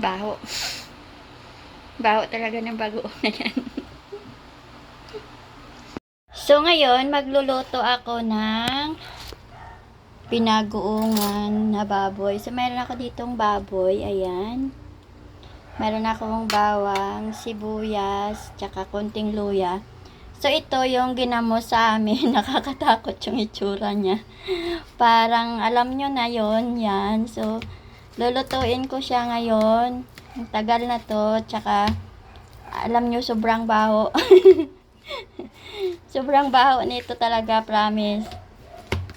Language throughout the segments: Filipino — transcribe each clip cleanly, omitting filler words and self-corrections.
Baho. Baho talaga ng bagoong na yan. So, ngayon, magluluto ako ng pinagoongan na baboy. So, meron ako ditong baboy. Ayan. Meron akong bawang, sibuyas, tsaka konting luya. So, ito yung ginamos sa amin. Nakakatakot yung itsura niya. Parang, alam nyo na yon yan. So, lulutuin ko siya ngayon. Ang tagal na to. Tsaka, alam nyo, sobrang baho. Sobrang baho nito talaga, promise.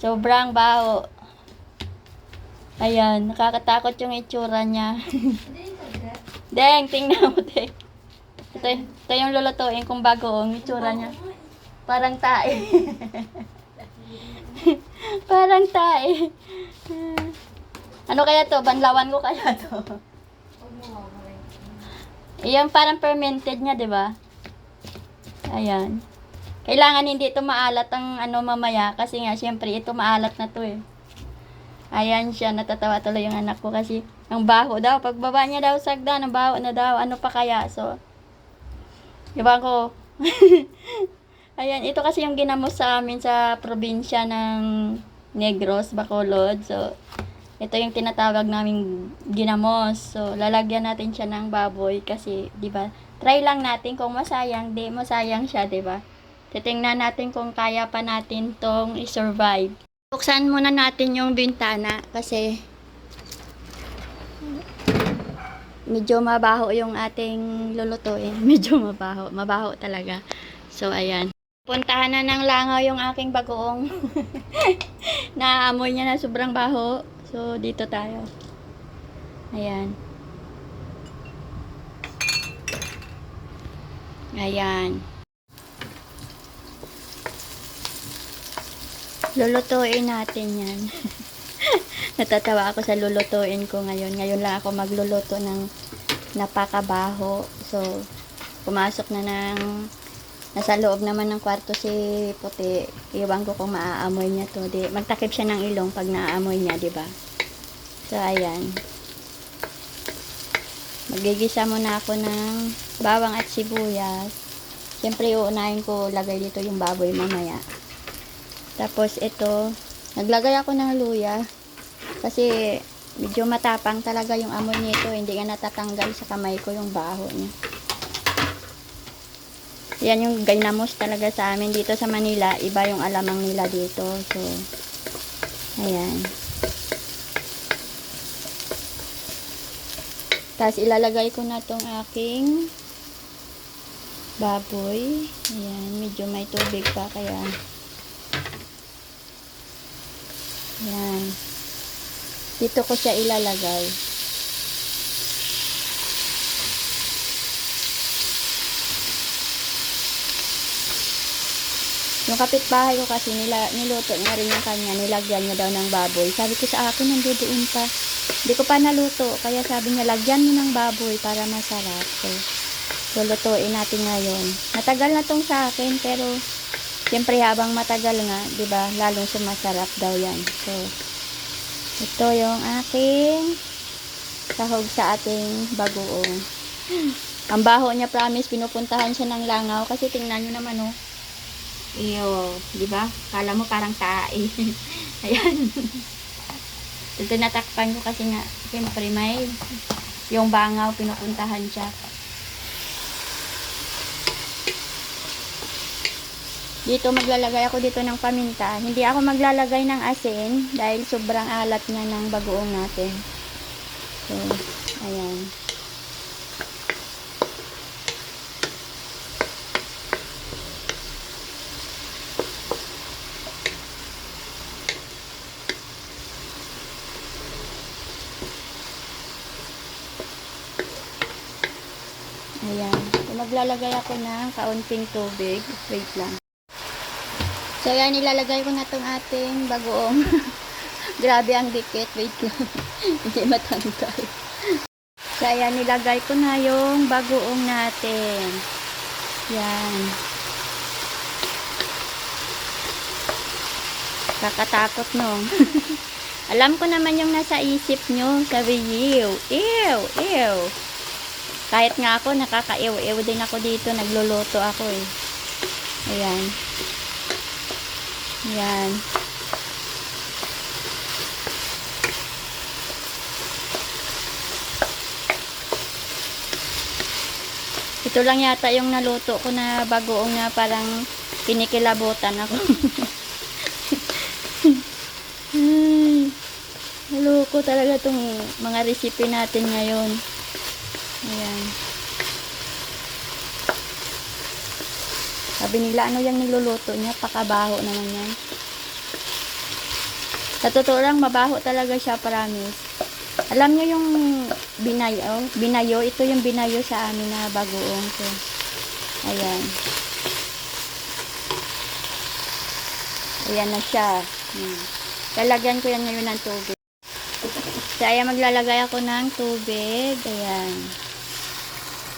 Sobrang baho. Ayan, nakakatakot yung itsura niya. Deng, tingnan mo, Deng. Ito yung lulutuin kong bagoong itsura niya. Parang tae. Parang tae. Ano kaya to? Banlawan ko kaya to? Iyan parang fermented niya, 'di ba? Ayan. Kailangan hindi ito maalat ang ano mamaya kasi nga syempre ito maalat na to eh. Ayan siya, natatawa tuloy yung anak ko kasi ang baho daw. Pagbaba niya daw sagda, ang baho na daw. Ano pa kaya? So, diba ko? Ayan, ito kasi yung ginamos sa amin sa probinsya ng Negros, Bacolod. So, ito yung tinatawag naming ginamos. So, lalagyan natin siya ng baboy kasi, di ba? Try lang natin kung masayang, di masayang siya, di ba? Titingnan natin kung kaya pa natin tong i-survive. Buksan muna natin yung bintana kasi medyo mabaho yung ating lulutuin. Medyo mabaho. Mabaho talaga. So, ayan. Puntahan na ng langaw yung aking bagoong. Naaamoy niya na sobrang baho. So, dito tayo. Ayan. Ayan. Lulutuin natin yan. Natatawa ako sa lulutuin ko ngayon. Ngayon lang ako magluluto ng napakabaho. So, pumasok na ng nasa loob naman ng kwarto si Puti. Iwan ko kung maaamoy niya to. Di, magtakip siya ng ilong pag naaamoy niya, di ba? So, ayan. Magigisa muna ako ng bawang at sibuyas. Siyempre, uunahin ko lagay dito yung baboy mamaya. Tapos, ito, naglagay ako ng luya. Kasi, medyo matapang talaga yung amoy nito. Hindi nga natatanggal sa kamay ko yung baho niya. Yan yung ginamos talaga sa amin dito sa Manila. Iba yung alamang nila dito. So, ayan. Tapos, ilalagay ko na tong aking baboy. Ayan, medyo may tubig pa kaya ayan. Dito ko siya ilalagay. Yung kapitbahay ko kasi niluto niya rin yung kanya. Nilagyan niya daw ng baboy. Sabi ko sa akin, nandoon pa. Hindi ko pa naluto. Kaya sabi niya, lagyan mo ng baboy para masarap. So, lulutuin natin ngayon. Matagal na tong sa akin, pero siyempre habang matagal nga, 'di ba, lalong sumasarap daw 'yan. So, ito yung aking sahog sa ating bagoong. Ang baho niya, promise, pinupuntahan siya ng langaw kasi tingnan niyo naman oh. Iyo, 'di ba? Kala mo parang tae. Ayan. Ito natakpan ko kasi nga, siyempre may yung bangaw pinupuntahan siya. Dito maglalagay ako dito ng paminta. Hindi ako maglalagay ng asin dahil sobrang alat niya ng bagoong natin. So, ayan. Ayan. So, maglalagay ako ng kaunting tubig. Wait lang. So, yan, ilalagay ko na itong ating bagoong. Grabe ang dikit. Wait lang. Hindi matanggal. So, ayan, nilagay ko na yung bagoong natin. Yan. Kakatakot, no? Alam ko naman yung nasa isip nyo. Sabi, ew, ew, ew. Kahit nga ako, nakaka-ew-ew din ako dito. Nagluluto ako eh. Ayan. Ayan. Ito lang yata yung naluto ko na bagoong na parang pinikilabutan ako. Ay, naloko talaga itong mga recipe natin ngayon. Ayan. Sabi nila, ano yung niluluto niya? Pakabaho naman yan. Sa totoo lang, mabaho talaga siya, promise. Alam niyo yung binayo? Binayo, ito yung binayo sa amin na bagoong. So, ayan. Ayan na siya. Lalagyan ko yan ngayon ng tubig. So, ayan, maglalagay ako ng tubig. Ayan.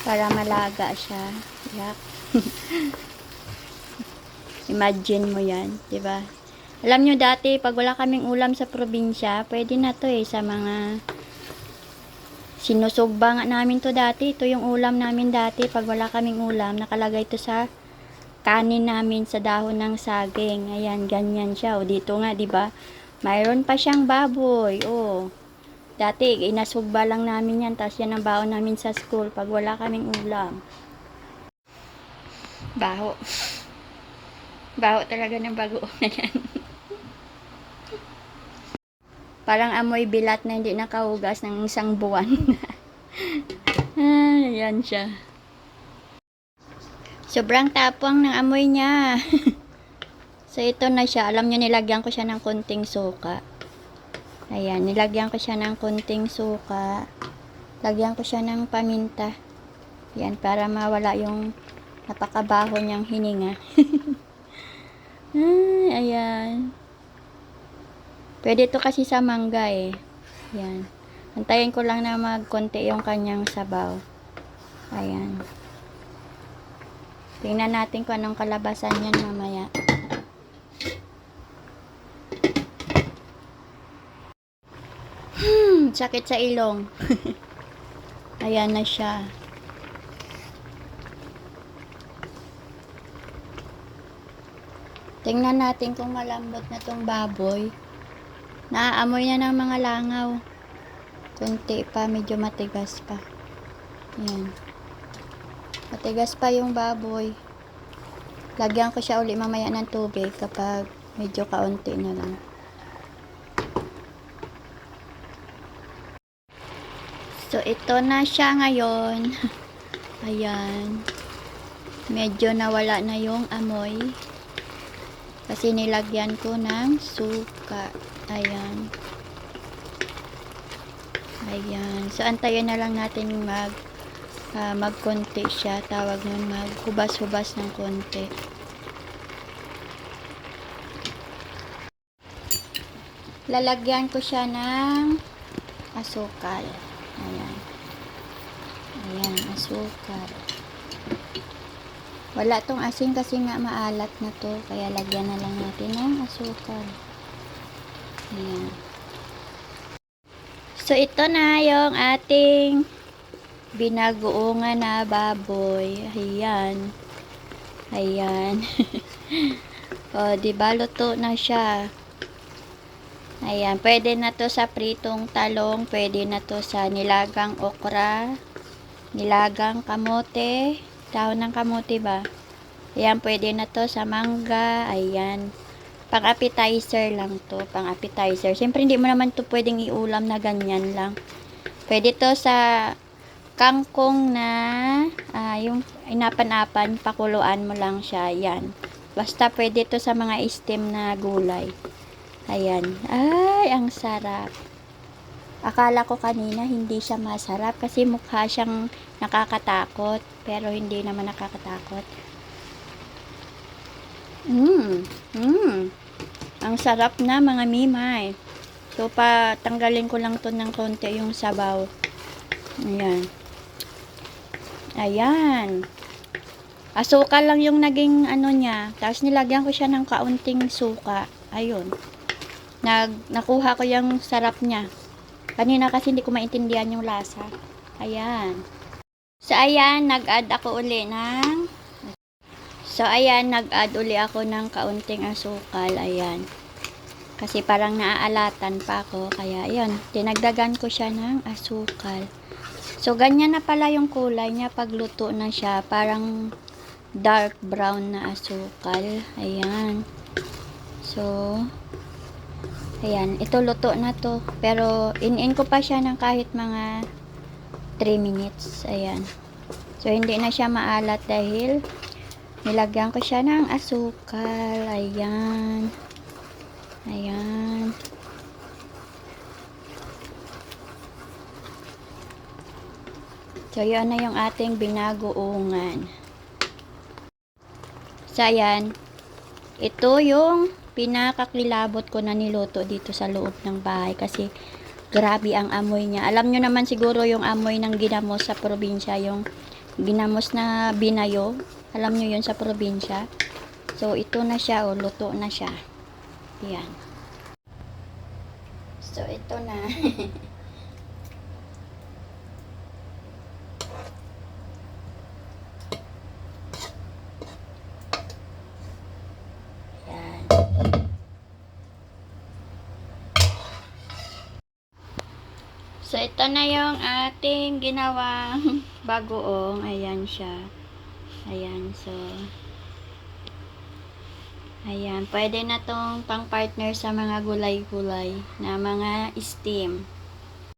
Para malaga siya. Yak. Imagine mo yan, diba? Alam nyo dati, pag wala kaming ulam sa probinsya, pwede na to eh, sa mga sinusugba nga namin to dati. Ito yung ulam namin dati. Pag wala kaming ulam, nakalagay to sa kanin namin sa dahon ng saging. Ayan, ganyan siya. O, dito nga, diba? Mayroon pa siyang baboy. O, dati, inasugba lang namin yan. Tapos yan ang baon namin sa school pag wala kaming ulam. Baho. Baho talaga ng bagoong na yan. Parang amoy bilat na hindi nakahugas ng isang buwan. Ayan siya. Sobrang tapang ng amoy niya. So, ito na siya. Alam nyo, nilagyan ko siya ng konting suka. Ayan, nilagyan ko siya ng konting suka. Lagyan ko siya ng paminta. Ayan, para mawala yung napakabaho niyang hininga. Ayan. Pwede ito kasi sa mangga eh. Ayan. Antayin ko lang na magkonti yung kanyang sabaw. Ayan. Tingnan natin kung anong kalabasan yan mamaya. Sakit sa ilong. Ayan na siya. Tingnan natin kung malambot na tong baboy. Naaamoy na ng mga langaw. Kunti pa, medyo matigas pa. Ayan. Matigas pa yung baboy. Lagyan ko siya uli mamaya ng tubig kapag medyo kaunti na lang. So, ito na siya ngayon. Ayan. Medyo nawala na yung amoy. Kasi nilagyan ko ng suka. Ayan. Ayan. So, antayin na lang natin magkonti siya. Tawag nun, maghubas-hubas ng konti. Lalagyan ko siya ng asukal. Ayan. Ayan, asukal. Wala tong asin kasi nga maalat na to. Kaya lagyan na lang natin ng asukal. Ayan. So, ito na yung ating binagoongan na baboy. Ayan. Ayan. O, diba, luto na siya. Ayan. Pwede na to sa pritong talong. Pwede na to sa nilagang okra. Nilagang kamote. Dahon ng kamote ba? Ayan. Pwede na to sa mangga. Ayan. Pang appetizer lang to. Pang appetizer. Siyempre, hindi mo naman to pwedeng iulam na ganyan lang. Pwede to sa kangkong na yung inapan-apan, pakuluan mo lang siya. Ayan. Basta pwede to sa mga steam na gulay. Ayan. Ay, ang sarap. Akala ko kanina hindi siya masarap kasi mukha siyang nakakatakot. Pero hindi naman nakakatakot. Ang sarap na mga mimay. So, patanggalin ko lang to ng konti yung sabaw. Ayan. Ayan. Asukal lang yung naging ano niya. Tapos nilagyan ko siya ng kaunting suka. Ayun. Nakuha ko yung sarap niya. Kanina kasi hindi ko maintindihan yung lasa. Ayan. So, ayan, nag-add uli ako ng kaunting asukal. Ayan. Kasi parang naaalatan pa ako. Kaya, ayan, dinagdagan ko siya ng asukal. So, ganyan na pala yung kulay niya pag luto na siya. Parang dark brown na asukal. Ayan. So, ayan. Ito, luto na to. Pero, in ko pa siya ng kahit mga 3 minutes. Ayan. So, hindi na siya maalat dahil nilagyan ko siya ng asukal. Ayan. Ayan. So, yun na yung ating binagoongan. So, ayan. Ito yung pinakakilabot ko na niluto dito sa loob ng bahay kasi grabe ang amoy niya. Alam nyo naman siguro yung amoy ng ginamos sa probinsya, yung ginamos na binayo. Alam nyo yun sa probinsya. So, ito na siya, o, luto na siya. Ayan. So, ito na. Ayan. So, ito na yung ating ginawang bagoong. Ayan siya. Ayan, so, ayan, pwede na tong pang partner sa mga gulay-gulay na mga steam.